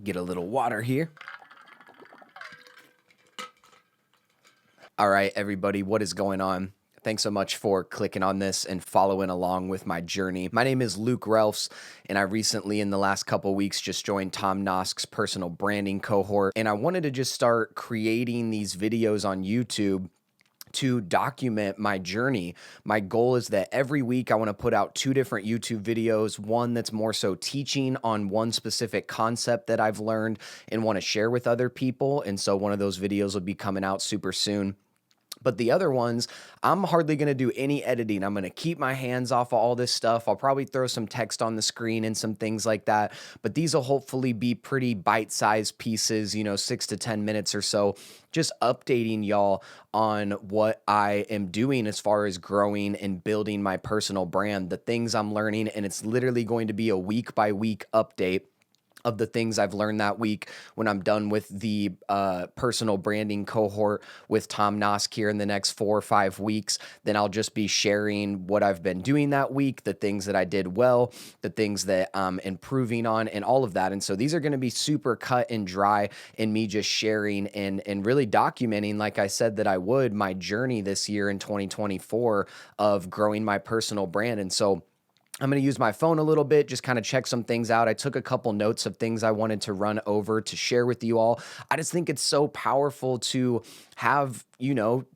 Get a little water here. All right, everybody, what is going on? Thanks so much for clicking on this and following along with my journey. My name is Luke Relfs, and I recently, in the last couple weeks, just joined Tom Nosk's personal branding cohort. And I wanted to just start creating these videos on YouTube to document my journey. My goal is that every week I want to put out 2 different YouTube videos, one that's more so teaching on one specific concept that I've learned and want to share with other people. And so one of those videos will be coming out super soon. But the other ones, I'm hardly going to do any editing. I'm going to keep my hands off of all this stuff. I'll probably throw some text on the screen and some things like that. But these will hopefully be pretty bite-sized pieces, 6 to 10 minutes or so, just updating y'all on what I am doing as far as growing and building my personal brand, the things I'm learning. And it's literally going to be a week-by-week update of the things I've learned that week. When I'm done with the personal branding cohort with Tom Nosk here in the next 4 or 5 weeks, then I'll just be sharing what I've been doing that week, the things that I did well, the things that I'm improving on, and all of that. And so these are going to be super cut and dry, and me just sharing and really documenting, like I said that I would, my journey this year in 2024 of growing my personal brand. And so I'm going to use my phone a little bit, just kind of check some things out. I took a couple notes of things I wanted to run over to share with you all. I just think it's so powerful to have,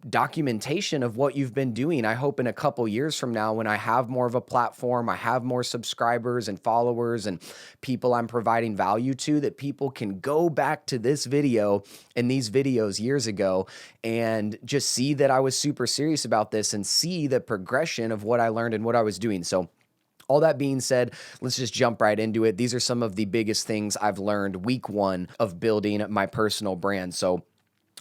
documentation of what you've been doing. I hope in a couple years from now, when I have more of a platform, I have more subscribers and followers and people I'm providing value to, that people can go back to this video and these videos years ago and just see that I was super serious about this and see the progression of what I learned and what I was doing. So all that being said, let's just jump right into it. These are some of the biggest things I've learned week 1 of building my personal brand. So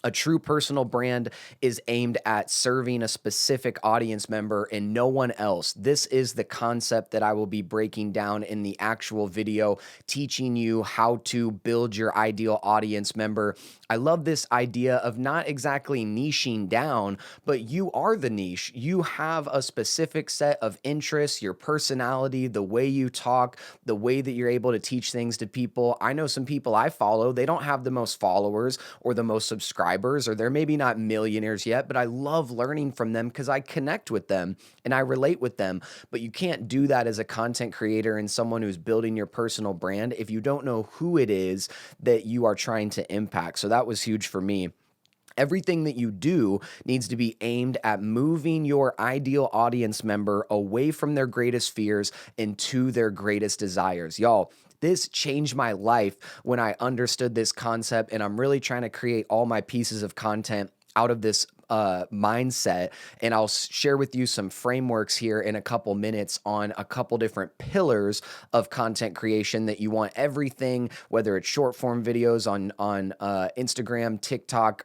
a true personal brand is aimed at serving a specific audience member and no one else. This is the concept that I will be breaking down in the actual video, teaching you how to build your ideal audience member. I love this idea of not exactly niching down, but you are the niche. You have a specific set of interests, your personality, the way you talk, the way that you're able to teach things to people. I know some people I follow, they don't have the most followers or the most subscribers, or they're maybe not millionaires yet, but I love learning from them because I connect with them and I relate with them. But you can't do that as a content creator and someone who's building your personal brand if you don't know who it is that you are trying to impact. So that was huge for me. Everything that you do needs to be aimed at moving your ideal audience member away from their greatest fears and to their greatest desires. Y'all, this changed my life when I understood this concept, and I'm really trying to create all my pieces of content out of this mindset. And I'll share with you some frameworks here in a couple minutes on a couple different pillars of content creation that you want everything, whether it's short form videos on Instagram, TikTok,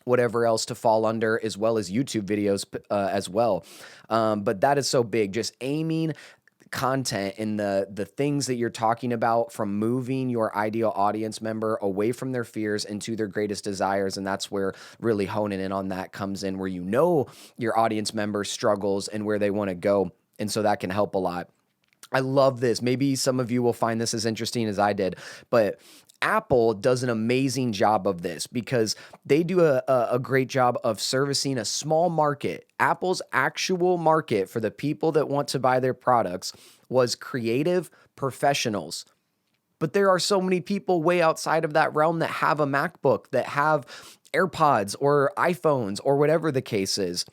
whatever else to fall under, as well as YouTube videos as well. But that is so big, just aiming content and the things that you're talking about from moving your ideal audience member away from their fears into their greatest desires. And that's where really honing in on that comes in, where your audience member struggles and where they want to go. And so that can help a lot. I love this. Maybe some of you will find this as interesting as I did, but Apple does an amazing job of this because they do a great job of servicing a small market. Apple's actual market for the people that want to buy their products was creative professionals. But there are so many people way outside of that realm that have a MacBook, that have AirPods or iPhones or whatever the case is.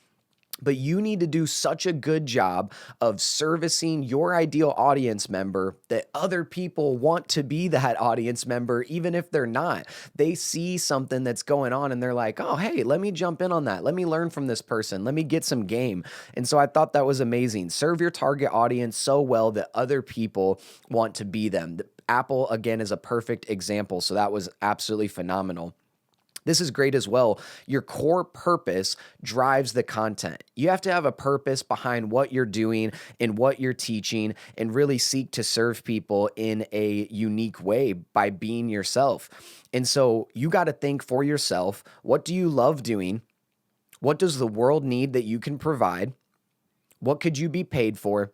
But you need to do such a good job of servicing your ideal audience member that other people want to be that audience member, even if they're not. They see something that's going on and they're like, oh, hey, let me jump in on that. Let me learn from this person. Let me get some game. And so I thought that was amazing. Serve your target audience so well that other people want to be them. Apple, again, is a perfect example. So that was absolutely phenomenal. This is great as well. Your core purpose drives the content. You have to have a purpose behind what you're doing and what you're teaching, and really seek to serve people in a unique way by being yourself. And so you got to think for yourself, what do you love doing? What does the world need that you can provide? What could you be paid for?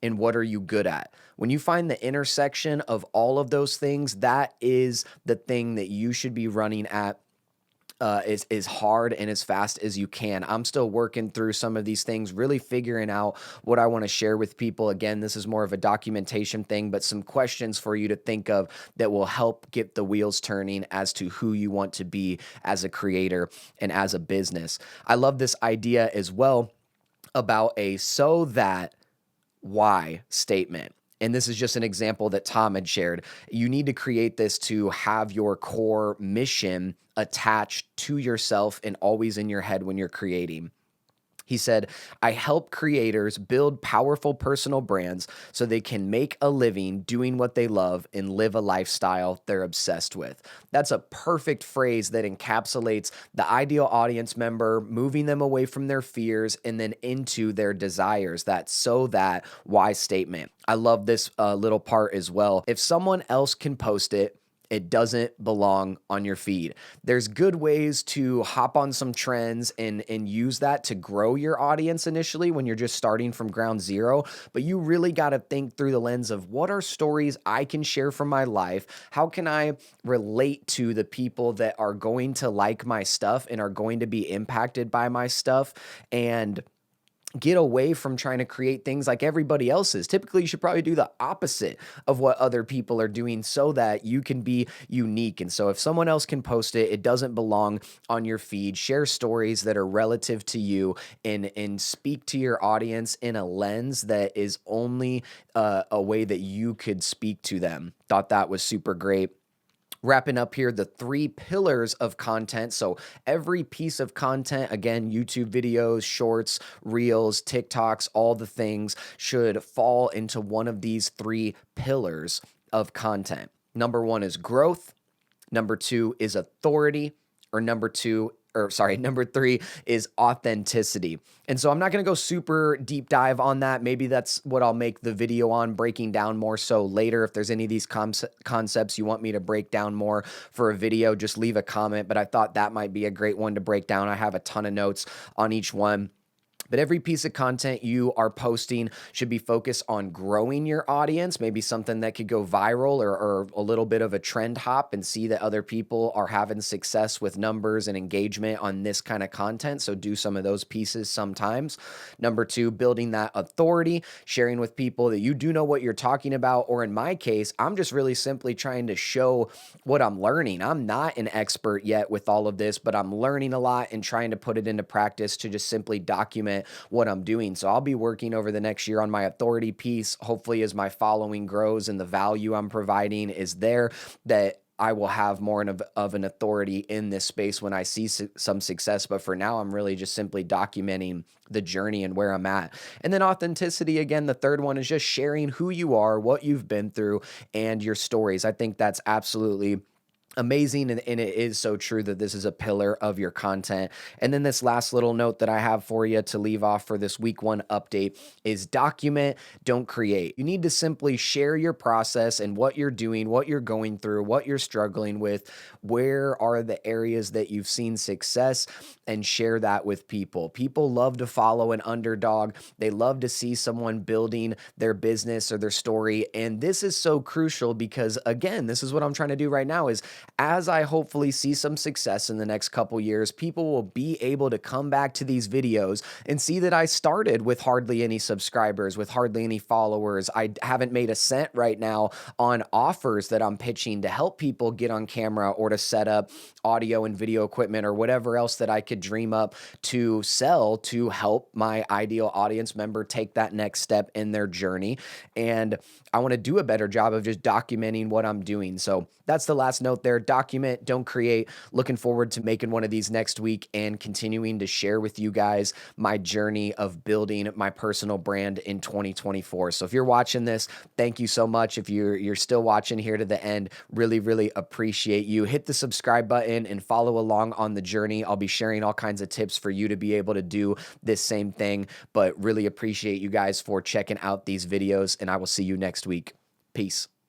and what are you good at? When you find the intersection of all of those things, that is the thing that you should be running at as hard and as fast as you can. I'm still working through some of these things, really figuring out what I want to share with people. Again, this is more of a documentation thing, but some questions for you to think of that will help get the wheels turning as to who you want to be as a creator and as a business. I love this idea as well about a so that why statement. And this is just an example that Tom had shared. You need to create this to have your core mission attached to yourself and always in your head when you're creating. He said, I help creators build powerful personal brands so they can make a living doing what they love and live a lifestyle they're obsessed with. That's a perfect phrase that encapsulates the ideal audience member, moving them away from their fears and then into their desires. That so that why statement. I love this little part as well. If someone else can post it, it doesn't belong on your feed. There's good ways to hop on some trends and use that to grow your audience initially when you're just starting from ground zero. But you really got to think through the lens of what are stories I can share from my life? How can I relate to the people that are going to like my stuff and are going to be impacted by my stuff? And get away from trying to create things like everybody else is. Typically, you should probably do the opposite of what other people are doing so that you can be unique. And so if someone else can post it, it doesn't belong on your feed. Share stories that are relative to you and speak to your audience in a lens that is only a way that you could speak to them. Thought that was super great. Wrapping up here, the 3 pillars of content. So every piece of content, again, YouTube videos, shorts, reels, TikToks, all the things should fall into one of these 3 pillars of content. Number 1 is growth. Number 2 is authority, or number 3 is authenticity. And so I'm not going to go super deep dive on that. Maybe that's what I'll make the video on, breaking down more so later. If there's any of these concepts you want me to break down more for a video, just leave a comment. But I thought that might be a great one to break down. I have a ton of notes on each one. But every piece of content you are posting should be focused on growing your audience, maybe something that could go viral or a little bit of a trend hop and see that other people are having success with numbers and engagement on this kind of content. So do some of those pieces sometimes. Number 2, building that authority, sharing with people that you do know what you're talking about. Or in my case, I'm just really simply trying to show what I'm learning. I'm not an expert yet with all of this, but I'm learning a lot and trying to put it into practice to just simply document what I'm doing. So I'll be working over the next year on my authority piece. Hopefully, as my following grows and the value I'm providing is there, that I will have more of an authority in this space when I see some success. But for now, I'm really just simply documenting the journey and where I'm at. And then authenticity, again, the third one is just sharing who you are, what you've been through, and your stories. I think that's absolutely amazing. And it is so true that this is a pillar of your content. And then this last little note that I have for you to leave off for this week 1 update is document, don't create. You need to simply share your process and what you're doing, what you're going through, what you're struggling with, where are the areas that you've seen success, and share that with people. People love to follow an underdog. They love to see someone building their business or their story. And this is so crucial because, again, this is what I'm trying to do right now is as I hopefully see some success in the next couple years, people will be able to come back to these videos and see that I started with hardly any subscribers, with hardly any followers. I haven't made a cent right now on offers that I'm pitching to help people get on camera or to set up audio and video equipment or whatever else that I could dream up to sell to help my ideal audience member take that next step in their journey. And I want to do a better job of just documenting what I'm doing. So that's the last note there. Document, don't create. Looking forward to making one of these next week and continuing to share with you guys my journey of building my personal brand in 2024. So if you're watching this, thank you so much. If you're still watching here to the end, really, really appreciate you. Hit the subscribe button and follow along on the journey. I'll be sharing all kinds of tips for you to be able to do this same thing, but really appreciate you guys for checking out these videos, and I will see you next week. Peace.